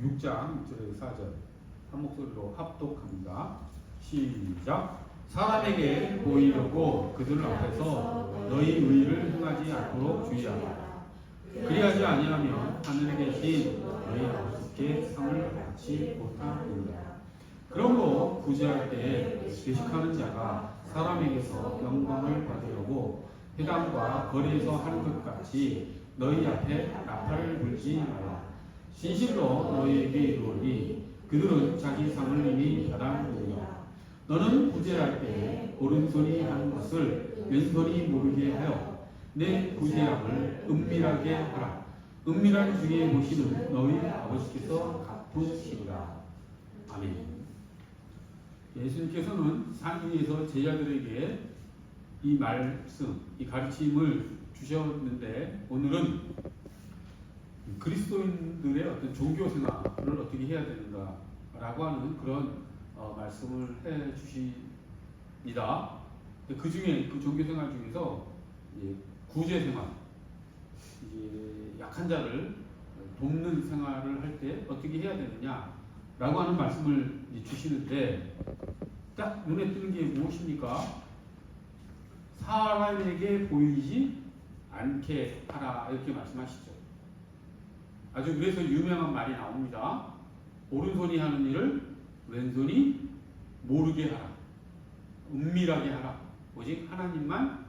6장 6절에서 4절 한 목소리로 합독합니다. 시작. 사람에게 보이려고 그들 앞에서 너희 의를 행하지 않도록 주의하라. 그리하지 아니하면 하늘에 계신 너희 아버지께 상을 받지 못하리라. 그러므로 구제할 때에 외식하는 자가 사람에게서 영광을 받으려고 회당과 거리에서 하는 것 같이 너희 앞에 나팔을 불지 마라. 진실로 너희에게 이르노니 그들은 자기 상을 이미 받았느니라. 너는 구제할 때에 오른손이 하는 것을 왼손이 모르게 하여 내 구제함을 은밀하게 하라. 은밀한 중에 보시는 너희 아버지께서 갚으시리라. 아멘. 예수님께서는 산 위에서 제자들에게 이 말씀, 이 가르침을 주셨는데 오늘은 그리스도인들의 어떤 종교 생활을 어떻게 해야 되는가라고 하는 그런 말씀을 해 주십니다. 그 중에 그 종교 생활 중에서 구제 생활, 약한 자를 돕는 생활을 할 때 어떻게 해야 되느냐라고 하는 말씀을 주시는데 딱 눈에 띄는 게 무엇입니까? 사람에게 보이지 않게 하라 이렇게 말씀하시죠. 아주 그래서 유명한 말이 나옵니다. 오른손이 하는 일을 왼손이 모르게 하라. 은밀하게 하라. 오직 하나님만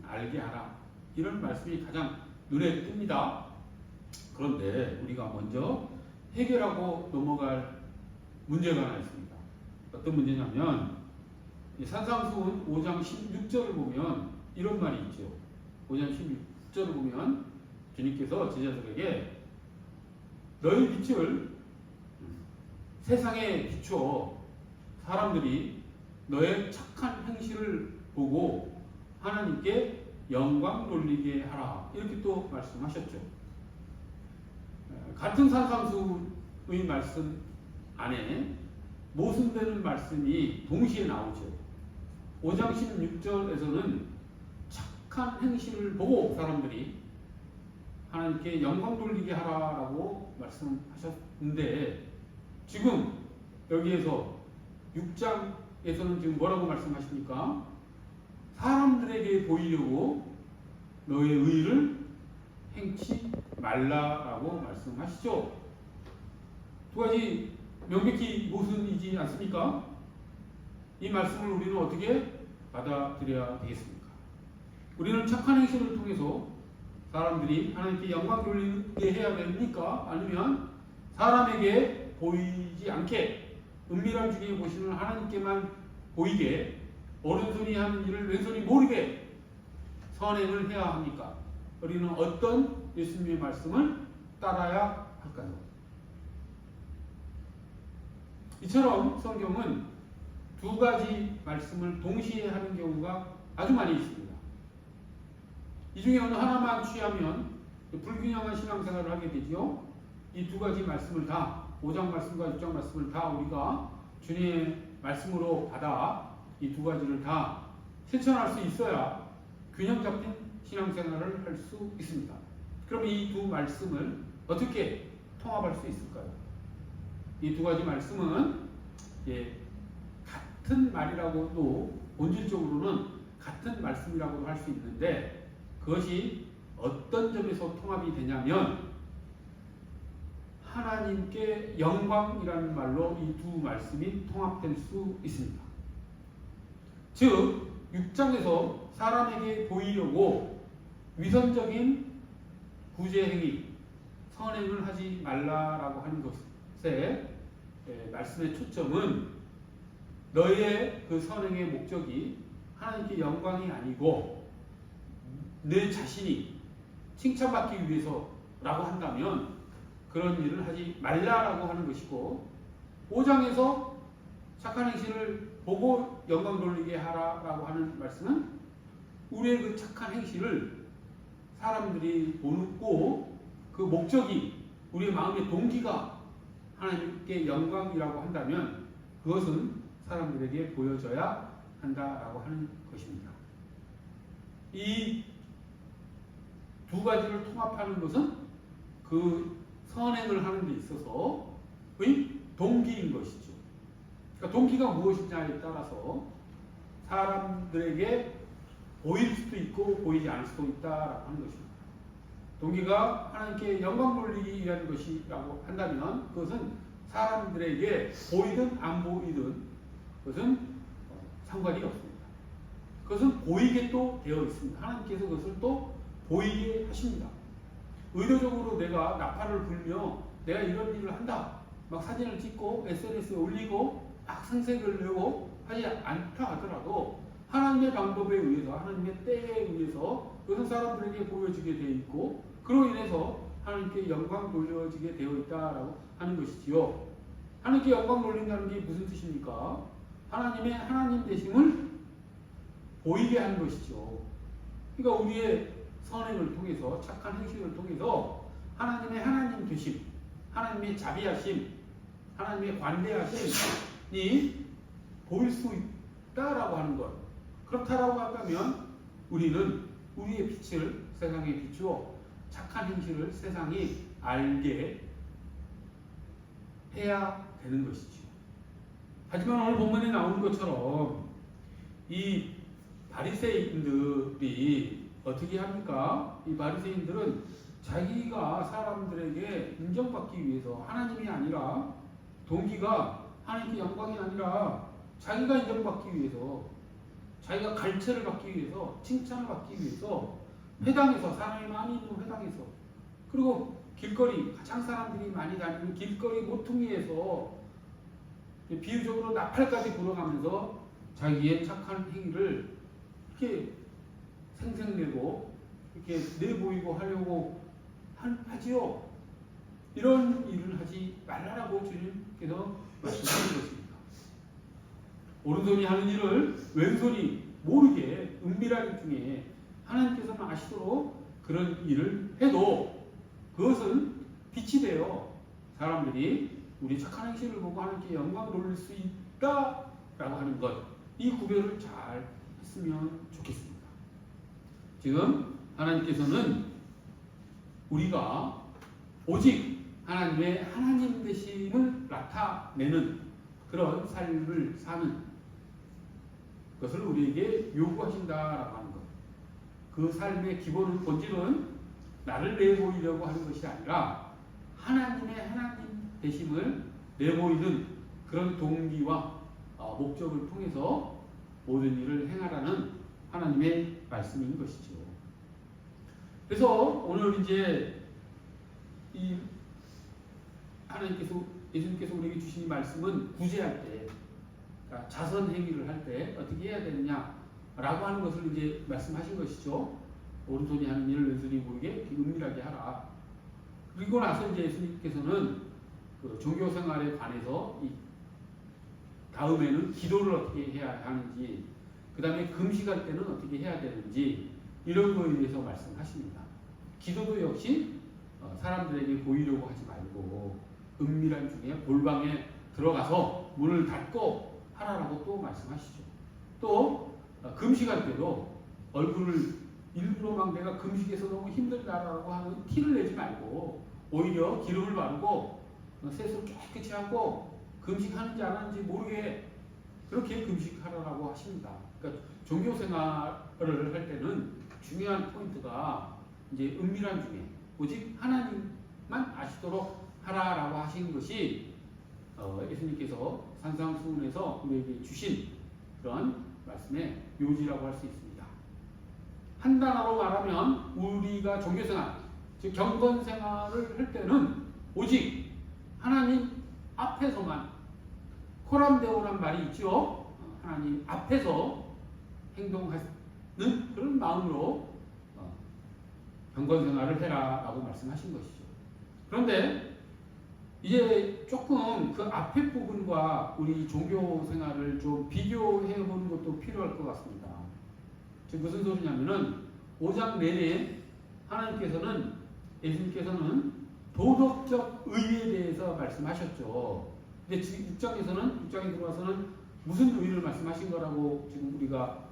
알게 하라. 이런 말씀이 가장 눈에 띕니다. 그런데 우리가 먼저 해결하고 넘어갈 문제가 하나 있습니다. 어떤 문제냐면 산상수훈 5장 16절을 보면 이런 말이 있죠. 5장 16절을 보면 주님께서 제자들에게 너희 빛을 세상에 비추어 사람들이 너의 착한 행실을 보고 하나님께 영광 돌리게 하라. 이렇게 또 말씀하셨죠. 같은 산상수훈의 말씀 안에 모순되는 말씀이 동시에 나오죠. 5장 16절에서는 착한 행실을 보고 사람들이 하나님께 영광 돌리게 하라라고 말씀하셨는데 지금 여기에서 6장에서는 지금 뭐라고 말씀하십니까? 사람들에게 보이려고 너의 의를 행치 말라라고 말씀하시죠. 두 가지 명백히 모순이지 않습니까? 이 말씀을 우리는 어떻게 받아들여야 되겠습니까? 우리는 착한 행실을 통해서 사람들이 하나님께 영광 돌리게 해야 됩니까? 아니면 사람에게 보이지 않게 은밀한 중에 보시는 하나님께만 보이게 오른손이 하는 일을 왼손이 모르게 선행을 해야 합니까? 우리는 어떤 예수님의 말씀을 따라야 할까요? 이처럼 성경은 두 가지 말씀을 동시에 하는 경우가 아주 많이 있습니다. 이 중에 어느 하나만 취하면 불균형한 신앙생활을 하게 되죠. 이 두 가지 말씀을 다 5장 말씀과 6장 말씀을 다 우리가 주님의 말씀으로 받아 이 두 가지를 다 실천할 수 있어야 균형 잡힌 신앙생활을 할 수 있습니다. 그럼 이 두 말씀을 어떻게 통합할 수 있을까요? 이 두 가지 말씀은 같은 말이라고도 본질적으로는 같은 말씀이라고 할 수 있는데 그것이 어떤 점에서 통합이 되냐면 하나님께 영광이라는 말로 이 두 말씀이 통합될 수 있습니다. 즉 6장에서 사람에게 보이려고 위선적인 구제행위, 선행을 하지 말라라고 하는 것에 말씀의 초점은 너의 그 선행의 목적이 하나님께 영광이 아니고 내 자신이 칭찬받기 위해서라고 한다면 그런 일을 하지 말라라고 하는 것이고 5장에서 착한 행실을 보고 영광 돌리게 하라라고 하는 말씀은 우리의 그 착한 행실을 사람들이 보고 그 목적이 우리의 마음의 동기가 하나님께 영광이라고 한다면 그것은 사람들에게 보여져야 한다라고 하는 것입니다. 이 두 가지를 통합하는 것은 그 선행을 하는 데 있어서 동기인 것이죠. 그러니까 동기가 무엇이냐에 따라서 사람들에게 보일 수도 있고 보이지 않을 수도 있다라고 하는 것입니다. 동기가 하나님께 영광 돌리기 위한 것이라고 한다면 그것은 사람들에게 보이든 안 보이든 그것은 상관이 없습니다. 그것은 보이게 또 되어 있습니다. 하나님께서 그것을 또 보이게 하십니다. 의도적으로 내가 나팔을 불며 내가 이런 일을 한다. 막 사진을 찍고 SNS에 올리고 막 생색을 내고 하지 않다 하더라도 하나님의 방법에 의해서 하나님의 때에 의해서 그것은 사람들에게 보여지게 되어 있고 그로 인해서 하나님께 영광 돌려지게 되어 있다라고 하는 것이지요. 하나님께 영광 돌린다는 게 무슨 뜻입니까? 하나님의 하나님 되심을 보이게 하는 것이죠. 그러니까 우리의 선행을 통해서 착한 행실을 통해서 하나님의 하나님 되심, 하나님의 자비하심, 하나님의 관대하심이 보일 수 있다라고 하는 것. 그렇다라고 한다면 우리는 우리의 빛을 세상에 비추어 착한 행실을 세상이 알게 해야 되는 것이죠. 하지만 오늘 본문에 나오는 것처럼 이 바리새인들이 어떻게 합니까? 이 바리새인들은 자기가 사람들에게 인정받기 위해서 하나님이 아니라 동기가 하나님께 영광이 아니라 자기가 인정받기 위해서 자기가 갈채를 받기 위해서 칭찬을 받기 위해서 회당에서 사람이 많이 있는 회당에서 그리고 길거리 가장 사람들이 많이 다니는 길거리 모퉁이에서 비유적으로 나팔까지 불어가면서 자기의 착한 행위를 이렇게 생색내고 이렇게 내보이고 하려고 하지요. 이런 일을 하지 말라라고 주님께서 말씀하신 것입니다. 오른손이 하는 일을 왼손이 모르게 은밀한 중에 하나님께서는 아시도록 그런 일을 해도 그것은 빛이 되어 사람들이 우리 착한 행실을 보고 하나님께 영광을 돌릴 수 있다라고 하는 것, 이 구별을 잘 했으면 좋겠습니다. 지금 하나님께서는 우리가 오직 하나님의 하나님 되심을 나타내는 그런 삶을 사는 것을 우리에게 요구하신다라고 하는 것. 그 삶의 기본은 본질은 나를 내보이려고 하는 것이 아니라 하나님의 하나님 되심을 내보이는 그런 동기와 목적을 통해서 모든 일을 행하라는 하나님의 말씀인 것이죠. 그래서 오늘 이제 이 하나님께서 예수님께서 우리에게 주신 말씀은 구제할 때, 그러니까 자선 행위를 할 때 어떻게 해야 되느냐라고 하는 것을 이제 말씀하신 것이죠. 오른손이 하는 일을 왼손이 보이게 은밀하게 하라. 그리고 나서 이제 예수님께서는 그 종교 생활에 관해서 이 다음에는 기도를 어떻게 해야 하는지, 그 다음에 금식할 때는 어떻게 해야 되는지 이런 거에 대해서 말씀하십니다. 기도도 역시 사람들에게 보이려고 하지 말고 은밀한 중에 골방에 들어가서 문을 닫고 하라라고 또 말씀하시죠. 또 금식할 때도 얼굴을 일부러 막 내가 금식해서 너무 힘들다라고 하는 티를 내지 말고 오히려 기름을 바르고 세수를 깨끗이 하고 금식하는지 안 하는지 모르게 그렇게 금식하라고 하십니다. 그러니까 종교 생활을 할 때는 중요한 포인트가 이제 은밀한 중에 오직 하나님만 아시도록 하라라고 하신 것이 예수님께서 산상수훈에서 우리에게 주신 그런 말씀의 요지라고 할 수 있습니다. 한 단어로 말하면 우리가 종교생활, 즉 경건생활을 할 때는 오직 하나님 앞에서만, 코람데오란 말이 있죠. 하나님 앞에서 행동하는 그런 마음으로 경건생활을 해라라고 말씀하신 것이죠. 그런데 이제 조금 그 앞에 부분과 우리 종교생활을 좀 비교해 보는 것도 필요할 것 같습니다. 지금 무슨 소리냐면은 5장 내내 하나님께서는, 예수님께서는 도덕적 의에 대해서 말씀하셨죠. 근데 지금 6장에 들어와서는 무슨 의를 말씀하신 거라고 지금 우리가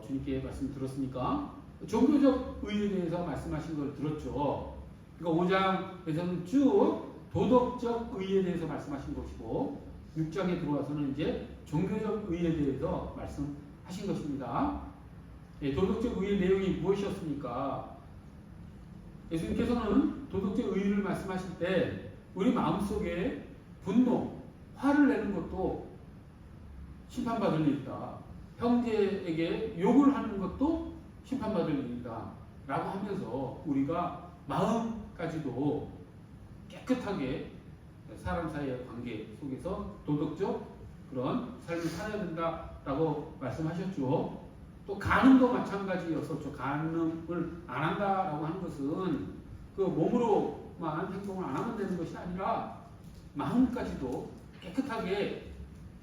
주님께 말씀 들었으니까 종교적 의에 대해서 말씀하신 걸 들었죠. 그러니까 5장에서는 쭉 도덕적 의에 대해서 말씀하신 것이고 6장에 들어와서는 이제 종교적 의에 대해서 말씀하신 것입니다. 예, 도덕적 의의 내용이 무엇이었습니까? 예수님께서는 도덕적 의를 말씀하실 때 우리 마음속에 분노, 화를 내는 것도 심판받을 일이다. 형제에게 욕을 하는 것도 심판받을 일이다. 라고 하면서 우리가 마음까지도 깨끗하게 사람 사이의 관계 속에서 도덕적 그런 삶을 살아야 된다라고 말씀하셨죠. 또 간음도 마찬가지였었죠. 간음을 안 한다라고 하는 것은 그 몸으로만 행동을 안 하면 되는 것이 아니라 마음까지도 깨끗하게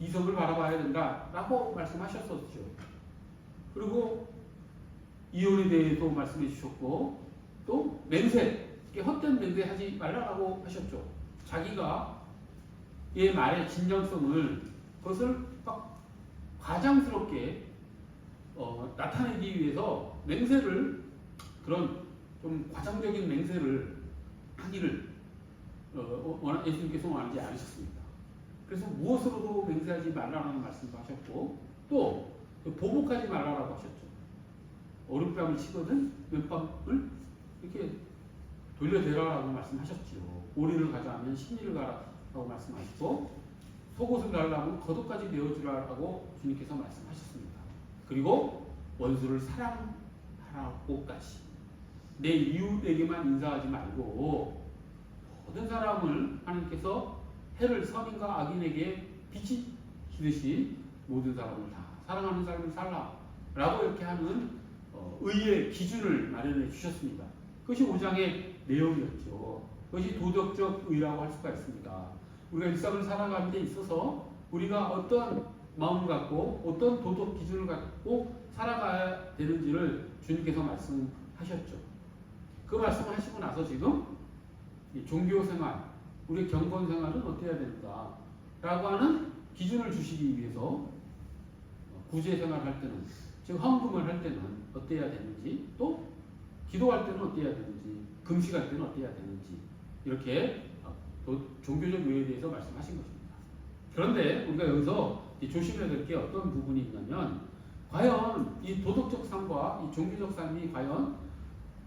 이성을 바라봐야 된다라고 말씀하셨었죠. 그리고 이혼에 대해서도 말씀해 주셨고 또 맹세, 헛된 맹세 하지 말라라고 하셨죠. 자기가 이 말의 진정성을 그것을 막 과장스럽게 나타내기 위해서 맹세를 그런 좀 과장적인 맹세를 하기를 예수님께서 원하지 않으셨습니다. 그래서 무엇으로도 맹세하지 말라는 말씀도 하셨고 또 보복하지 말라라고 하셨죠. 오른뺨을 치거든 왼뺨을 이렇게 돌려대라라고 말씀하셨죠. 오리를 가져가면 십리를 가라라고 말씀하시고 속옷을 달라면 겉옷까지 내어주라라고 주님께서 말씀하셨습니다. 그리고 원수를 사랑하라고까지 내 이웃에게만 인사하지 말고 모든 사람을 하나님께서 해를 선인과 악인에게 비치듯이 모든 사람을 다 사랑하는 삶을 살라라고 이렇게 하는 의의 기준을 마련해 주셨습니다. 그것이 5장의 내용이었죠. 그것이 도덕적 의라고 할 수가 있습니다. 우리가 일상을 살아가는 데 있어서 우리가 어떤 마음 갖고 어떤 도덕 기준을 갖고 살아가야 되는지를 주님께서 말씀하셨죠. 그 말씀을 하시고 나서 지금 종교 생활, 우리 경건 생활은 어떻게 해야 되는가 라고 하는 기준을 주시기 위해서 구제 생활할 때는, 즉 헌금을 할 때는 어떻게 해야 되는지, 또 기도할 때는 어떻게 해야 되는지, 금식할 때는 어떻게 해야 되는지, 이렇게 종교적 의에 대해서 말씀하신 것입니다. 그런데 우리가 여기서 조심해야 될 게 어떤 부분이 있냐면, 과연 이 도덕적 삶과 이 종교적 삶이 과연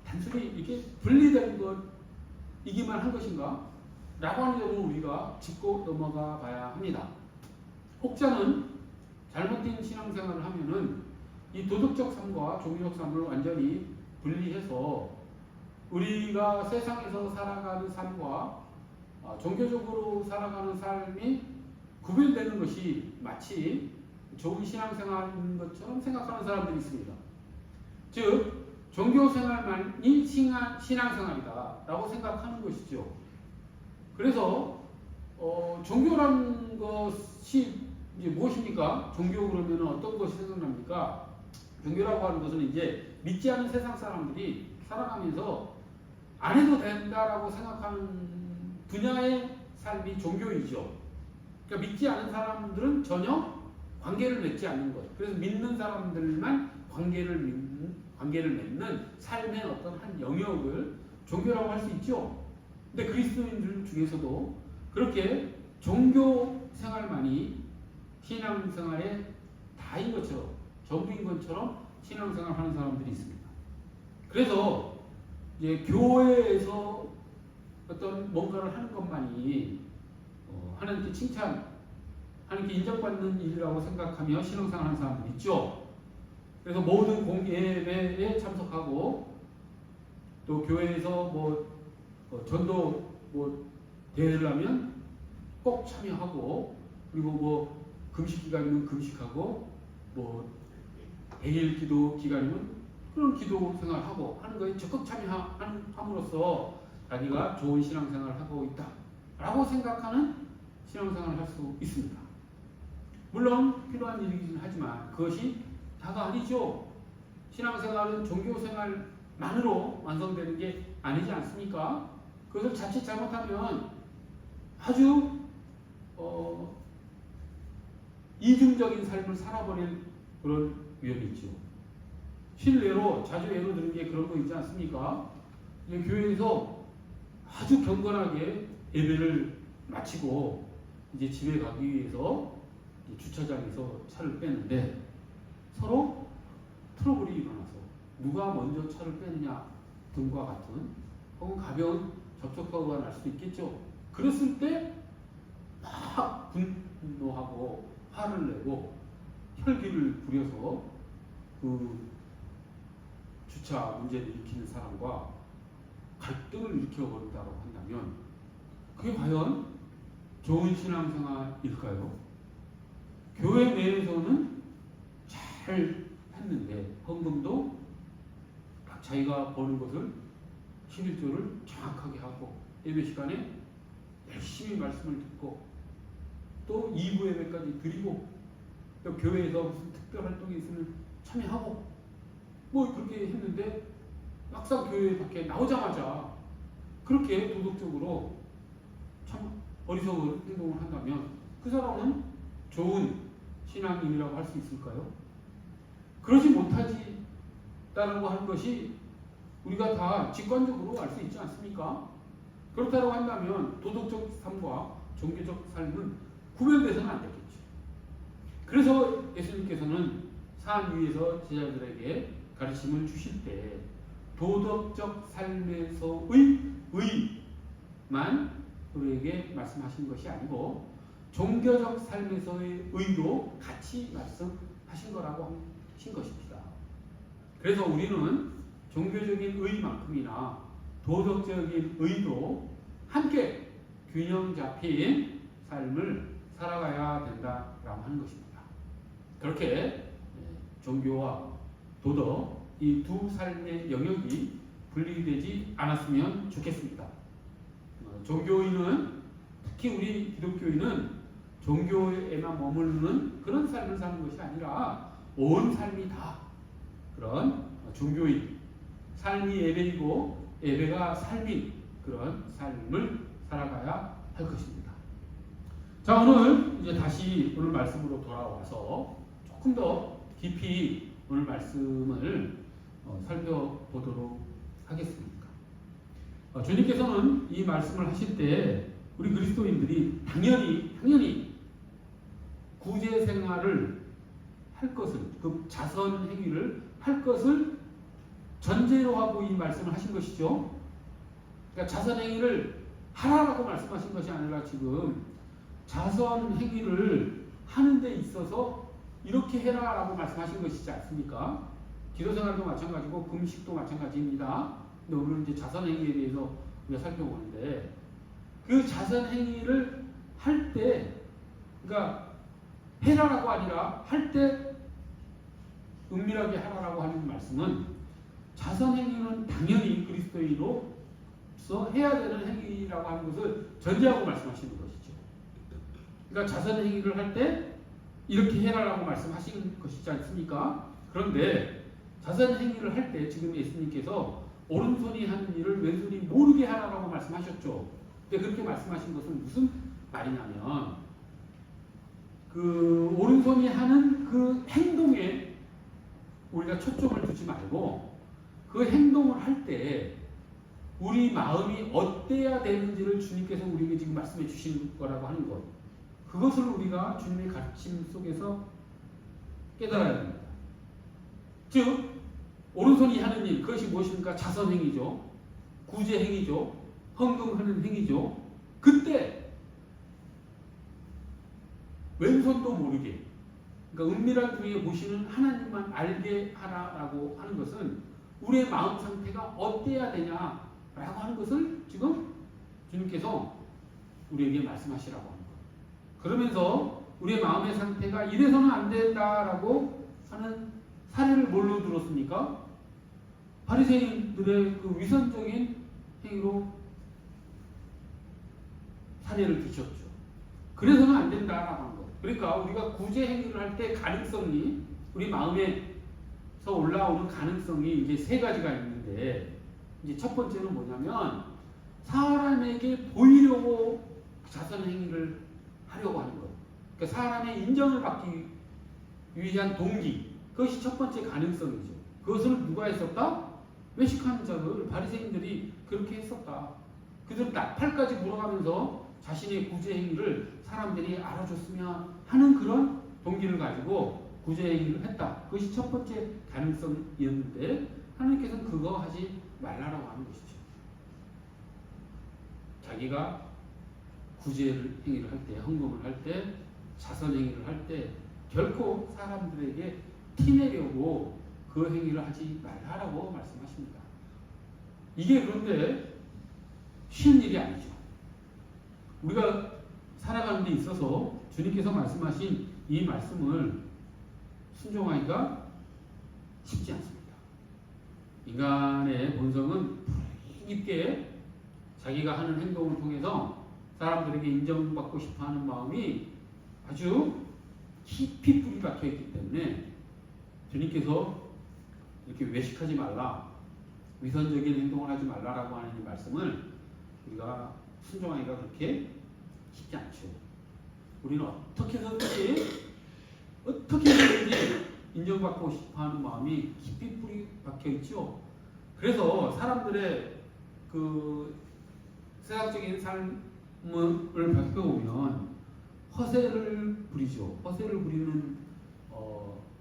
단순히 이렇게 분리된 것이기만 한 것인가? 라고 하는 점을 우리가 짚고 넘어가 봐야 합니다. 혹자는 잘못된 신앙생활을 하면은 이 도덕적 삶과 종교적 삶을 완전히 분리해서 우리가 세상에서 살아가는 삶과 종교적으로 살아가는 삶이 구별되는 것이 마치 좋은 신앙생활인 것처럼 생각하는 사람들이 있습니다. 즉 종교생활만이 신앙생활이다 라고 생각하는 것이죠. 그래서 종교라는 것이 이제 무엇입니까? 종교 그러면 어떤 것이 생각납니까? 종교라고 하는 것은 이제 믿지 않는 세상 사람들이 살아가면서 안 해도 된다라고 생각하는 분야의 삶이 종교이죠. 그러니까 믿지 않는 사람들은 전혀 관계를 맺지 않는 것. 그래서 믿는 사람들만 관계를 맺는 삶의 어떤 한 영역을 종교라고 할 수 있죠. 근데 그리스도인들 중에서도 그렇게 종교 생활만이 신앙생활의 다인 것처럼, 전부인 것처럼 신앙생활 하는 사람들이 있습니다. 그래서 이제 교회에서 어떤 뭔가를 하는 것만이 하나님께 칭찬, 하나님께 인정받는 일이라고 생각하며 신앙생활 하는 사람들이 있죠. 그래서 모든 공예배에 참석하고 또 교회에서 전도 대회를 하면 꼭 참여하고, 그리고 금식 기간이면 금식하고, 100일 기도 기간이면 그런 기도 생활하고 하는 거에 적극 참여함으로써 자기가 좋은 신앙생활을 하고 있다 라고 생각하는 신앙생활을 할 수 있습니다. 물론 필요한 일이긴 하지만 그것이 다가 아니죠. 신앙생활은 종교생활만으로 완성되는 게 아니지 않습니까? 그것을 자칫 잘못하면 아주 이중적인 삶을 살아버릴 그런 위험이 있죠. 실례로 자주 예로 드는 게 그런 거 있지 않습니까? 교회에서 아주 경건하게 예배를 마치고 이제 집에 가기 위해서 주차장에서 차를 빼는데 서로 트러블이 일어나서 누가 먼저 차를 빼느냐 등과 같은 혹은 가벼운 접촉사고가 날 수도 있겠죠. 그랬을 때 막 분노하고 화를 내고 혈기를 부려서 그 주차 문제를 일으키는 사람과 갈등을 일으켜버린다고 한다면 그게 과연 좋은 신앙생활일까요? 교회 내에서는 잘 했는데 헌금도 자기가 버는 것을 11조를 정확하게 하고 예배 시간에 열심히 말씀을 듣고 또 2부 예배까지 드리고 또 교회에서 무슨 특별 활동이 있으면 참여하고 뭐 그렇게 했는데 막상 교회 밖에 나오자마자 그렇게 도덕적으로 참 어리석은 행동을 한다면 그 사람은 좋은 신앙인이라고 할 수 있을까요? 그러지 못하지라고 하는 것이 우리가 다 직관적으로 알 수 있지 않습니까? 그렇다고 한다면 도덕적 삶과 종교적 삶은 구별돼서는 안 되겠죠. 그래서 예수님께서는 산 위에서 제자들에게 가르침을 주실 때 도덕적 삶에서의 의만 우리에게 말씀하신 것이 아니고 종교적 삶에서의 의도 같이 말씀하신 거라고 하신 것입니다. 그래서 우리는 종교적인 의만큼이나 도덕적인 의도 함께 균형 잡힌 삶을 살아가야 된다라고 하는 것입니다. 그렇게 종교와 도덕 이 두 삶의 영역이 분리되지 않았으면 좋겠습니다. 종교인은 특히 우리 기독교인은 종교에만 머무르는 그런 삶을 사는 것이 아니라 온 삶이 다 그런 종교인 삶이 예배이고 예배가 삶인 그런 삶을 살아가야 할 것입니다. 자, 오늘 이제 다시 오늘 말씀으로 돌아와서 조금 더 깊이 오늘 말씀을 살펴보도록 하겠습니다. 주님께서는 이 말씀을 하실 때 우리 그리스도인들이 당연히 구제 생활을 할 것을 그 자선 행위를 할 것을 전제로 하고 이 말씀을 하신 것이죠. 그러니까 자선 행위를 하라라고 말씀하신 것이 아니라 지금 자선 행위를 하는 데 있어서 이렇게 해라라고 말씀하신 것이지 않습니까? 기도생활도 마찬가지고 금식도 마찬가지입니다. 근데 오늘은 이제 자선 행위에 대해서 우리가 살펴보는데 그 자선 행위를 할 때 그러니까 해라라고 아니라 할 때 은밀하게 하라라고 하는 말씀은 자선 행위는 당연히 그리스도인으로서 해야 되는 행위라고 하는 것을 전제하고 말씀하시는 것이죠. 그러니까 자선 행위를 할 때 이렇게 해라라고 말씀하신 것이지 않습니까? 그런데 자선 행위를 할 때 지금 예수님께서 오른손이 하는 일을 왼손이 모르게 하라라고 말씀하셨죠. 근데 그렇게 말씀하신 것은 무슨 말이냐면 그 오른손이 하는 그 행동에 우리가 초점을 두지 말고 그 행동을 할 때 우리 마음이 어때야 되는지를 주님께서 우리에게 지금 말씀해 주신 거라고 하는 것. 그것을 우리가 주님의 가르침 속에서 깨달아야 됩니다. 즉 오른손이 하는 일 그것이 무엇입니까? 자선행위죠. 구제행위죠. 헌금하는 행위죠. 그때 왼손도 모르게 그러니까 은밀한 중에 보시는 하나님만 알게 하라라고 하는 것은 우리의 마음 상태가 어때야 되냐라고 하는 것을 지금 주님께서 우리에게 말씀하시라고 하는 거예요. 그러면서 우리의 마음의 상태가 이래서는 안 된다라고 하는 사례를 뭘로 들었습니까? 바리새인들의 그 위선적인 행위로 사례를 드셨죠. 그래서는 안 된다라고 하는 거예요. 그러니까 우리가 구제 행위를 할 때 가능성이 우리 마음에서 올라오는 가능성이 이제 세 가지가 있는데 이제 첫 번째는 뭐냐면 사람에게 보이려고 자선 행위를 하려고 하는 거예요. 그러니까 사람의 인정을 받기 위한 동기 그것이 첫 번째 가능성이죠. 그것을 누가 했었다? 외식하는 자들 바리새인들이 그렇게 했었다. 그들 나팔까지 불어가면서 자신의 구제 행위를 사람들이 알아줬으면 하는 그런 동기를 가지고 구제 행위를 했다. 그것이 첫 번째 가능성이었는데 하나님께서는 그거 하지 말라라고 하는 것이죠. 자기가 구제 행위를 할 때, 헌금을 할 때, 자선 행위를 할 때 결코 사람들에게 티내려고 그 행위를 하지 말라라고 말씀하십니다. 이게 그런데 쉬운 일이 아니죠. 우리가 살아가는 데 있어서 주님께서 말씀하신 이 말씀을 순종하기가 쉽지 않습니다. 인간의 본성은 깊게 자기가 하는 행동을 통해서 사람들에게 인정받고 싶어하는 마음이 아주 깊이 뿌리 박혀 있기 때문에 주님께서 이렇게 외식하지 말라, 위선적인 행동을 하지 말라라고 하는 이 말씀을 우리가 순종하기가 그렇게 쉽지 않죠. 우리는 어떻게 해서든지 인정받고 싶어하는 마음이 깊이 뿌리 박혀 있죠. 그래서 사람들의 그 세상적인 삶을 살펴보면 허세를 부리죠. 허세를 부리는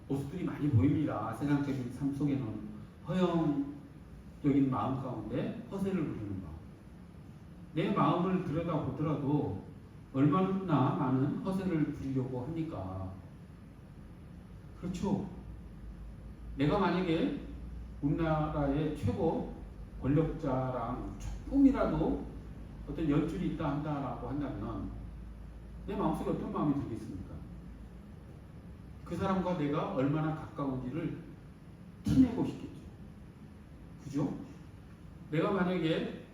모습들이 많이 보입니다. 세상적인 삶 속에는 허영적인 마음 가운데 허세를 부리는 마음. 내 마음을 들여다보더라도 얼마나 많은 허세를 부리려고 합니까? 그렇죠. 내가 만약에 우리나라의 최고 권력자랑 조금이라도 어떤 연줄이 있다 한다라고 한다면 내 마음속에 어떤 마음이 들겠습니까? 그 사람과 내가 얼마나 가까운지를 티내고 싶겠죠. 그죠? 내가 만약에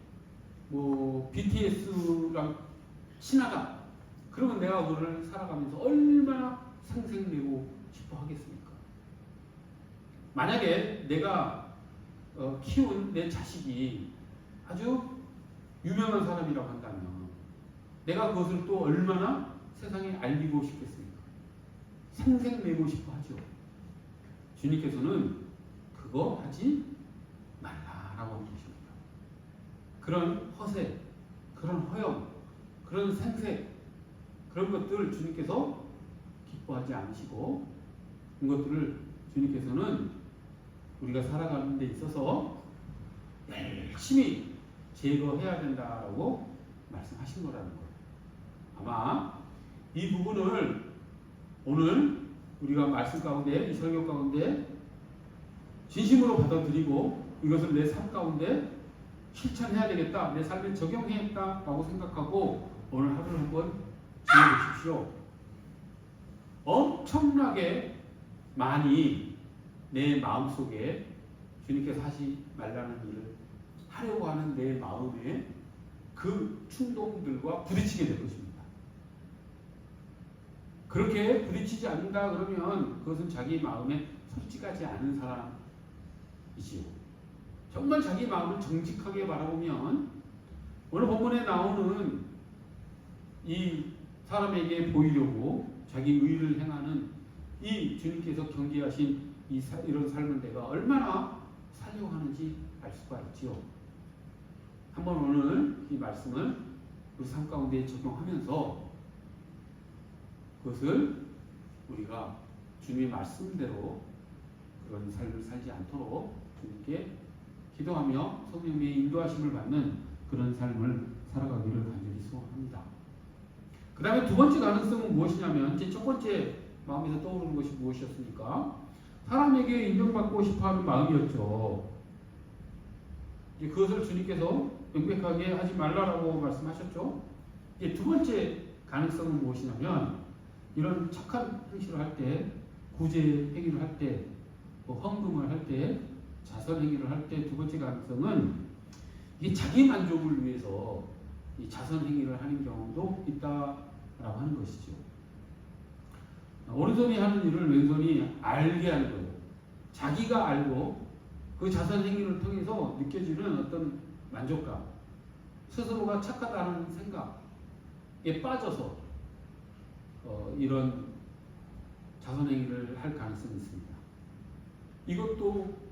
BTS랑 친하다. 그러면 내가 그를 살아가면서 얼마나 생색내고 싶어 하겠습니까? 만약에 내가 키운 내 자식이 아주 유명한 사람이라고 한다면 내가 그것을 또 얼마나 세상에 알리고 싶겠습니까? 생색내고 싶어 하죠. 주님께서는 그거 하지 말라라고 하는 것입니다. 그런 허세, 그런 허영, 그런 생색, 그런 것들을 주님께서 기뻐하지 않으시고 그것들을 주님께서는 우리가 살아가는 데 있어서 열심히 제거해야 된다라고 말씀하신 거라는 거예요. 아마 이 부분을 오늘 우리가 말씀 가운데, 이 설교 가운데 진심으로 받아들이고 이것을 내 삶 가운데 실천해야 되겠다, 내 삶에 적용해야겠다라고 생각하고 오늘 하루를 한번 지내보십시오. 엄청나게 많이 내 마음속에 주님께서 하지 말라는 일을 하려고 하는 내 마음에 그 충동들과 부딪히게 될 것입니다. 그렇게 부딪히지 않는다 그러면 그것은 자기 마음에 솔직하지 않은 사람이지요. 정말 자기 마음을 정직하게 바라보면 오늘 본문에 나오는 이 사람에게 보이려고 자기 의를 행하는 이 주님께서 경계하신 이런 삶을 내가 얼마나 살려고 하는지 알 수가 있지요. 한번 오늘 이 말씀을 우리 삶 가운데 적용하면서 그것을 우리가 주님의 말씀대로 그런 삶을 살지 않도록 주님께 기도하며 성령의 인도하심을 받는 그런 삶을 살아가기를 간절히 소원합니다. 그 다음에 두 번째 가능성은 무엇이냐면 제 첫 번째 마음에서 떠오르는 것이 무엇이었습니까? 사람에게 인정받고 싶어하는 마음이었죠. 이제 그것을 주님께서 명백하게 하지 말라라고 말씀하셨죠. 이제 두 번째 가능성은 무엇이냐면 이런 착한 행실을 할 때, 구제 행위를 할 때, 헌금을 할 때, 자선 행위를 할 때 두 번째 가능성은 이게 자기 만족을 위해서 이 자선 행위를 하는 경우도 있다라고 하는 것이죠. 오른손이 하는 일을 왼손이 알게 하는 거예요. 자기가 알고 그 자선 행위를 통해서 느껴지는 어떤 만족감, 스스로가 착하다는 생각에 빠져서 이런 자선 행위를 할 가능성이 있습니다. 이것도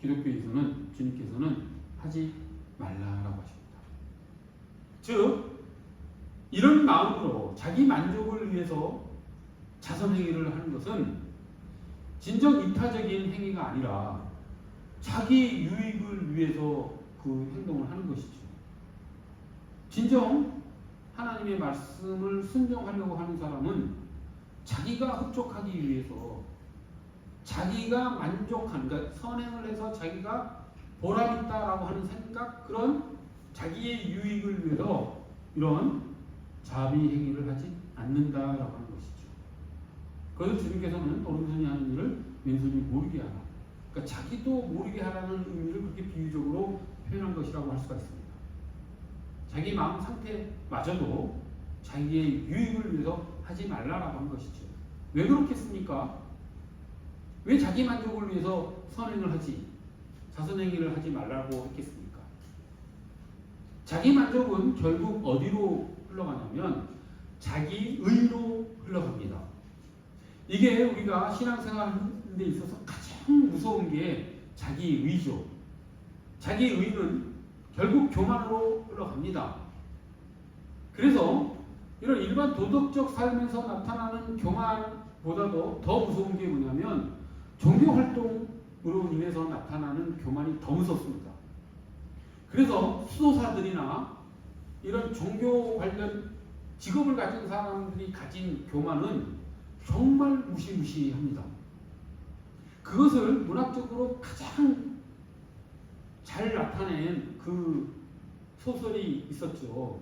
기독교에서는 주님께서는 하지 말라라고 하십니다. 즉 이런 마음으로 자기 만족을 위해서 자선행위를 하는 것은 진정 이타적인 행위가 아니라 자기 유익을 위해서 그 행동을 하는 것이죠. 진정 하나님의 말씀을 순종하려고 하는 사람은 자기가 흡족하기 위해서 자기가 만족한, 그러니까 선행을 해서 자기가 보람있다라고 하는 생각, 그런 자기의 유익을 위해서 이런 자비 행위를 하지 않는다라고 하는 것이죠. 그래서 주님께서는 오른손이 하는 일을 왼손이 모르게 하라. 그러니까 자기도 모르게 하라는 의미를 그렇게 비유적으로 표현한 것이라고 할 수가 있습니다. 자기 마음 상태마저도 자기의 유익을 위해서 하지 말라라고 한 것이죠. 왜 그렇겠습니까? 왜 자기 만족을 위해서 선행을 하지, 자선행위를 하지 말라고 했겠습니까? 자기 만족은 결국 어디로 흘러가냐면 자기 의로 흘러갑니다. 이게 우리가 신앙생활하는 데 있어서 가장 무서운 게 자기 의죠. 자기 의는 결국 교만으로 흘러갑니다. 그래서 이런 일반 도덕적 삶에서 나타나는 교만보다도 더 무서운 게 뭐냐면 종교활동으로 인해서 나타나는 교만이 더 무섭습니다. 그래서 수도사들이나 이런 종교 관련 직업을 가진 사람들이 가진 교만은 정말 무시무시합니다. 그것을 문학적으로 가장 잘 나타낸 그 소설이 있었죠.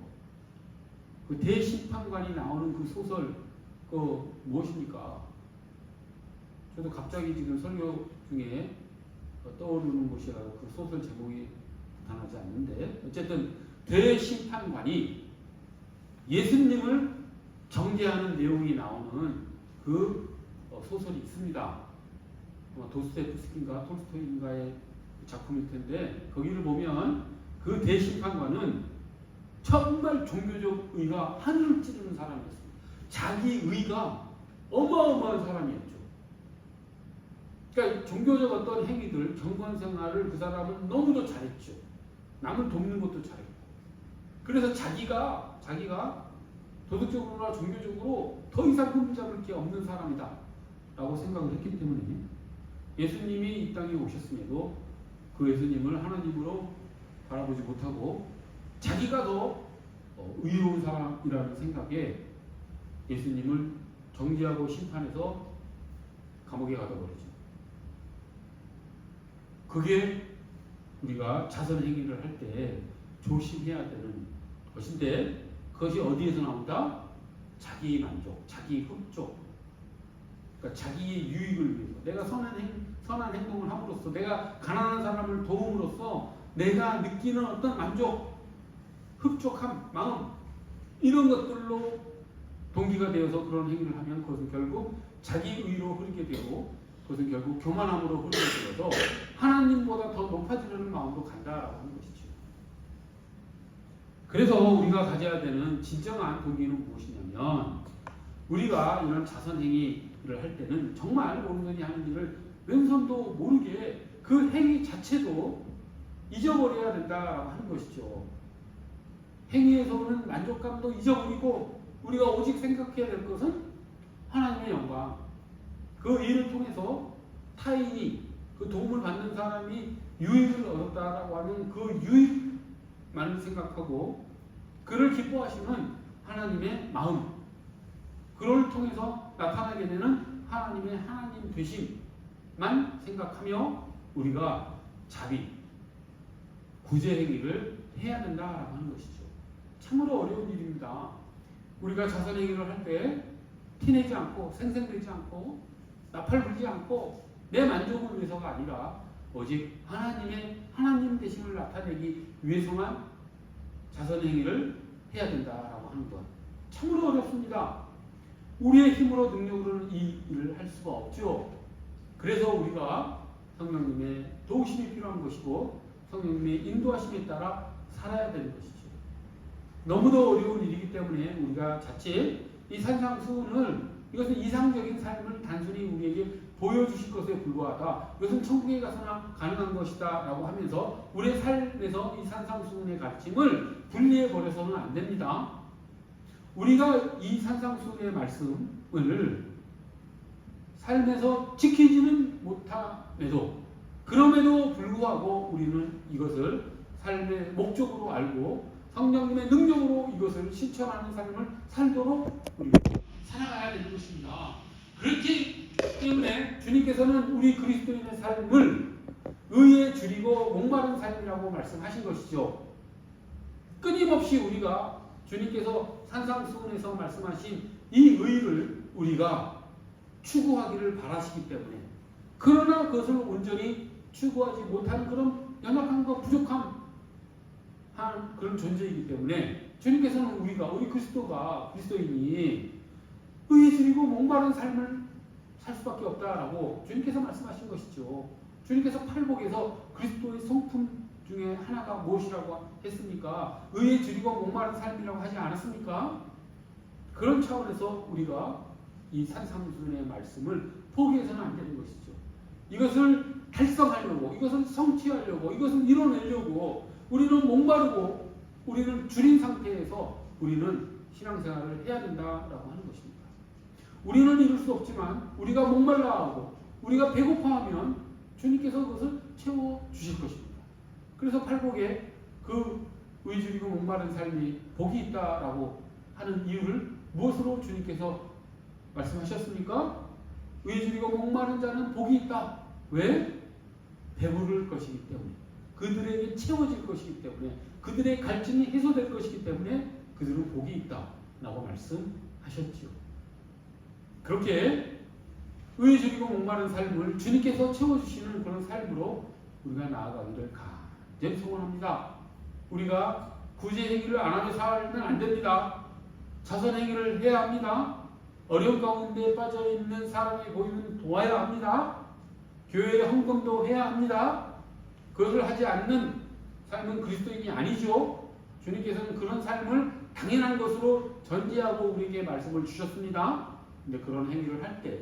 그 대심판관이 나오는 그 소설, 그 무엇입니까? 저도 갑자기 지금 설교 중에 떠오르는 것이라 그 소설 제목이 나타나지 않는데, 어쨌든 대심판관이 예수님을 정죄하는 내용이 나오는 그 소설이 있습니다. 도스토옙스키인가 톨스토이인가의 작품일 텐데, 거기를 보면 그 대심판관은 정말 종교적 의가 하늘을 찌르는 사람이었습니다. 자기 의가 어마어마한 사람이었죠. 그러니까 종교적 어떤 행위들, 경건 생활을 그 사람은 너무도 잘했죠. 남을 돕는 것도 잘했고. 그래서 자기가 도덕적으로나 종교적으로 더 이상 흠잡을 게 없는 사람이다 라고 생각을 했기 때문에 예수님이 이 땅에 오셨음에도 그 예수님을 하나님으로 바라보지 못하고 자기가 더 의로운 사람이라는 생각에 예수님을 정죄하고 심판해서 감옥에 가둬버리죠. 그게 우리가 자선행위를 할 때 조심해야 되는 것인데, 그것이 어디에서 나온다? 자기 만족, 자기 흡족, 그러니까 자기의 유익을 위해서 내가 선한 행동을 함으로써, 내가 가난한 사람을 도움으로써 내가 느끼는 어떤 만족, 흡족함, 마음, 이런 것들로 동기가 되어서 그런 행위를 하면 그것은 결국 자기 의로 흐르게 되고, 그것은 결국 교만함으로 흐르게 되어서 하나님보다 더 높아지려는 마음으로 간다라고 하는 것이죠. 그래서 우리가 가져야 되는 진정한 동기는 무엇이냐면, 우리가 이런 자선행위를 할 때는 정말 오른손이 하는 일을 왼손도 모르게 그 행위 자체도 잊어버려야 된다라고 하는 것이죠. 행위에서 오는 만족감도 잊어버리고 우리가 오직 생각해야 될 것은 하나님의 영광, 그 일을 통해서 타인이, 그 도움을 받는 사람이 유익을 얻었다라고 하는 그 유익만 생각하고 그를 기뻐하시는 하나님의 마음, 그를 통해서 나타나게 되는 하나님의 하나님 되심만 생각하며 우리가 자비, 구제 행위를 해야 된다라고 하는 것이죠. 참으로 어려운 일입니다. 우리가 자선 행위를 할 때 티내지 않고 생생되지 않고 나팔 불지 않고 내 만족을 위해서가 아니라 오직 하나님 되심을 나타내기 위해서만 자선 행위를 해야 된다라고 하는 것, 참으로 어렵습니다. 우리의 힘으로 능력으로는 이 일을 할 수가 없죠. 그래서 우리가 성령님의 도우심이 필요한 것이고 성령님의 인도하심에 따라 살아야 되는 것이죠. 너무도 어려운 일이기 때문에 우리가 자칫 이 산상수훈을, 이것은 이상적인 삶을 단순히 우리에게 보여주실 것에 불과하다. 이것은 천국에 가서나 가능한 것이다 라고 하면서 우리의 삶에서 이 산상수훈의 가르침을 분리해 버려서는 안 됩니다. 우리가 이 산상수훈의 말씀을 삶에서 지키지는 못함에도 그럼에도 불구하고 우리는 이것을 삶의 목적으로 알고 성령님의 능력으로 이것을 실천하는 삶을 살도록 우리가 살아가야 되는 것입니다. 그렇기 때문에 주님께서는 우리 그리스도인의 삶을 의에 줄이고 목마른 삶이라고 말씀하신 것이죠. 끊임없이 우리가 주님께서 산상수훈에서 말씀하신 이 의를 우리가 추구하기를 바라시기 때문에, 그러나 그것을 온전히 추구하지 못하는 그런 연약함과 부족함 한 그런 존재이기 때문에 주님께서는 우리 그리스도인이 의에 줄이고 목마른 삶을 살 수밖에 없다라고 주님께서 말씀하신 것이죠. 주님께서 팔복에서 그리스도의 성품 중에 하나가 무엇이라고 했습니까? 의에 줄이고 목마른 삶이라고 하지 않았습니까? 그런 차원에서 우리가 이 산상수훈의 말씀을 포기해서는 안 되는 것이죠. 이것을 달성하려고, 이것을 성취하려고, 이것을 이뤄내려고 우리는 목마르고 우리는 줄인 상태에서 우리는 신앙생활을 해야 된다라고 하는 것입니다. 우리는 이룰 수 없지만 우리가 목말라하고 우리가 배고파하면 주님께서 그것을 채워주실 것입니다. 그래서 팔복에 그 의 줄이고 목마른 삶이 복이 있다라고 하는 이유를 무엇으로 주님께서 말씀하셨습니까? 의 줄이고 목마른 자는 복이 있다. 왜? 배부를 것이기 때문에, 그들에게 채워질 것이기 때문에, 그들의 갈증이 해소될 것이기 때문에 그들은 복이 있다라고 말씀하셨지요. 그렇게 의에 줄이고 목마른 삶을 주님께서 채워주시는 그런 삶으로 우리가 나아가기를 간절히 소원합니다. 우리가 구제 행위를 안 하며 살면 안 됩니다. 자선 행위를 해야 합니다. 어려운 가운데 빠져 있는 사람이 보이면 도와야 합니다. 교회에 헌금도 해야 합니다. 그것을 하지 않는 삶은 그리스도인이 아니죠. 주님께서는 그런 삶을 당연한 것으로 전제하고 우리에게 말씀을 주셨습니다. 근데 그런 행위를 할 때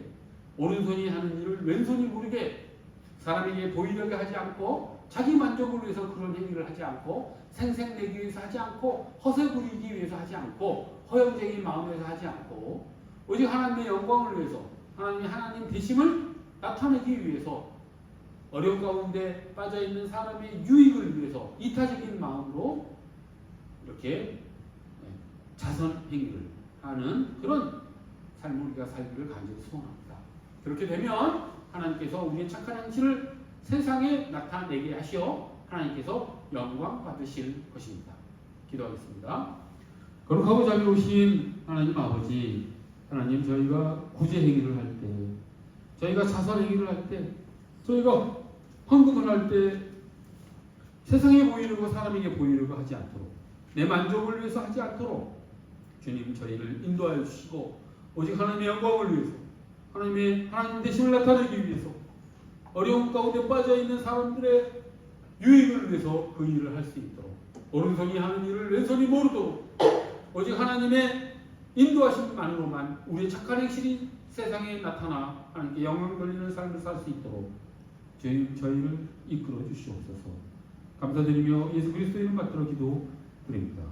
오른손이 하는 일을 왼손이 모르게 사람에게 보이려게 하지 않고 자기 만족을 위해서 그런 행위를 하지 않고 생색내기 위해서 하지 않고 허세 부리기 위해서 하지 않고 허영쟁이 마음에서 하지 않고 오직 하나님의 영광을 위해서 하나님 되심을 나타내기 위해서 어려운 가운데 빠져있는 사람의 유익을 위해서 이타적인 마음으로 이렇게 자선 행위를 하는 그런 삶을 우리가 살기를 간절히 소원합니다. 그렇게 되면 하나님께서 우리의 착한 행실을 세상에 나타내게 하시어 하나님께서 영광 받으실 것입니다. 기도하겠습니다. 거룩하고 자비로우신 하나님 아버지, 하나님, 저희가 구제 행위를 할 때, 저희가 자선 행위를 할 때, 저희가 헌금을 할 때 세상에 보이려고 사람에게 보이려고 하지 않도록, 내 만족을 위해서 하지 않도록 주님 저희를 인도하여 주시고 오직 하나님의 영광을 위해서, 하나님 되심을 나타내기 위해서, 어려움 가운데 빠져있는 사람들의 유익을 위해서 그 일을 할 수 있도록, 오른손이 하는 일을 왼손이 모르도록 오직 하나님의 인도하심만으로만 우리의 착한 행실이 세상에 나타나 하나님께 영광 돌리는 삶을 살 수 있도록 저희를 이끌어 주시옵소서. 감사드리며 예수 그리스도 이름 받들어 기도드립니다.